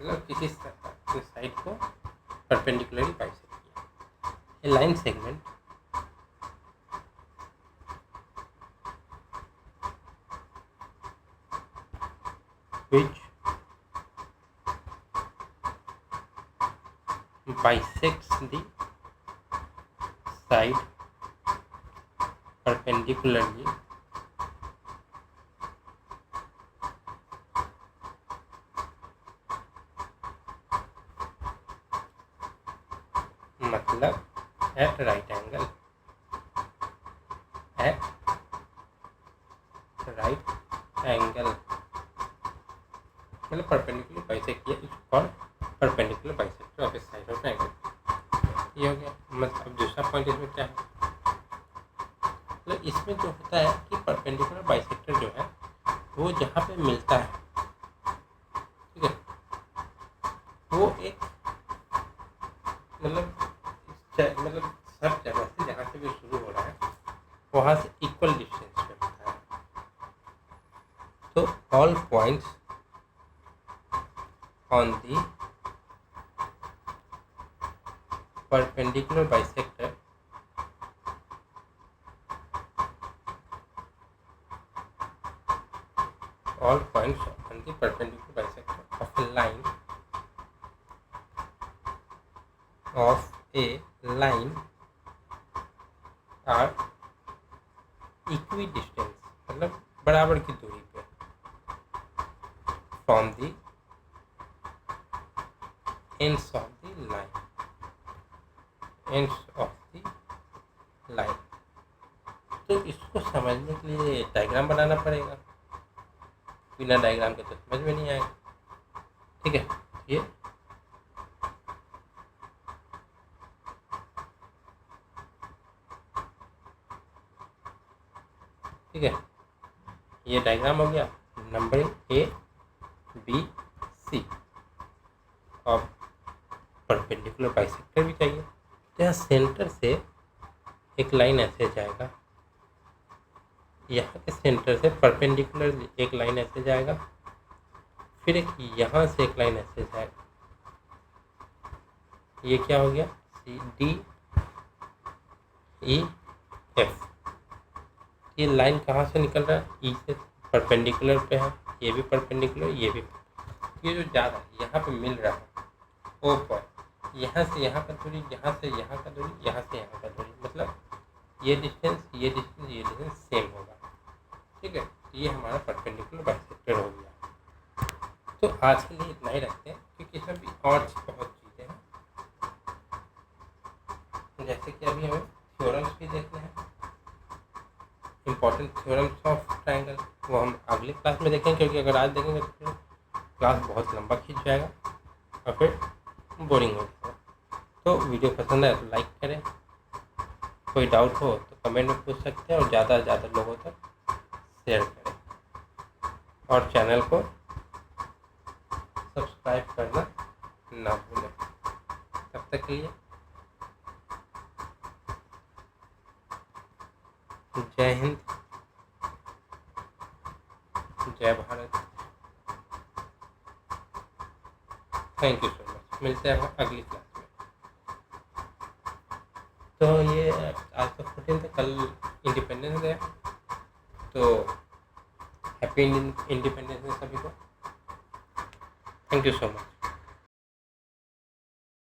मतलब किसी साइड को परपेंडिकुलरली बाइसेक्ट किया। A line segment which bisects the side perpendicularly मतलब at right angle, at right angle मतलब परपेंडिकुलर बाइसेक्ट किया, इसको called perpendicular bisector of a side of angle. ये हो गया। मतलब दूसरा पॉइंट इसमें क्या है, मतलब इसमें जो होता है कि परपेंडिकुलर बाइसेक्टर जो है वो जहाँ पे मिलता है, ठीक है, वो एक मतलब सब जगह से जहाँ से भी शुरू हो रहा है वहाँ से इक्वल डिस्टेंस पे होता है। तो all points on the perpendicular bisector all points on the perpendicular bisector of a line are equidistant मतलब बराबर की दूरी पे from the ends of the line, तो इसको समझने के लिए डायग्राम बनाना पड़ेगा, बिना डायग्राम के तो समझ में नहीं आएगा। ठीक है, ये ठीक है, ये डायग्राम हो गया। नंबरिंग ABC और परपेंडिकुलर बाइसेक्टर भी चाहिए। तो यहाँ सेंटर से एक लाइन ऐसे जाएगा, यहाँ के सेंटर से परपेंडिकुलर एक लाइन ऐसे जाएगा, फिर एक यहाँ से एक लाइन ऐसे जाएगा। ये क्या हो गया, CDEF। ये लाइन कहाँ से निकल रहा है, ई से परपेंडिकुलर पे है, ये भी परपेंडिकुलर, ये भी। ये जो जा रहा है यहाँ पे मिल रहा है ओ पॉइंट, यहाँ से यहाँ का दूरी, यहाँ से यहाँ का दूरी, यहाँ से यहाँ का दूरी, मतलब ये डिस्टेंस सेम होगा। ठीक है, ये हमारा परपेंडिकुलर बाइसेक्टर हो गया। तो आज के लिए इतना ही रखते हैं, क्योंकि इसमें भी और बहुत चीज़ें हैं, जैसे कि अभी हमें थ्योरम्स भी देखने हैं, इम्पॉर्टेंट थ्योरम्स ऑफ ट्रायंगल, वो हम अगले क्लास में देखेंगे, क्योंकि अगर आज देखेंगे तो फिर क्लास बहुत लंबा खींच जाएगा और फिर बोरिंग हो जाएगा। तो वीडियो पसंद आए तो लाइक करें, कोई डाउट हो तो कमेंट में पूछ सकते हैं, और ज़्यादा से ज़्यादा लोगों तक शेयर करें, और चैनल को सब्सक्राइब करना ना भूलें। तब तक के लिए जय हिंद, जय Bharat, thank you so much. मिलते हैं अगली क्लास में। तो ये आज तो 14 था, कल इंडिपेंडेंस डे, तो हैप्पी इंडिपेंडेंस डे सभी को। Thank you so much.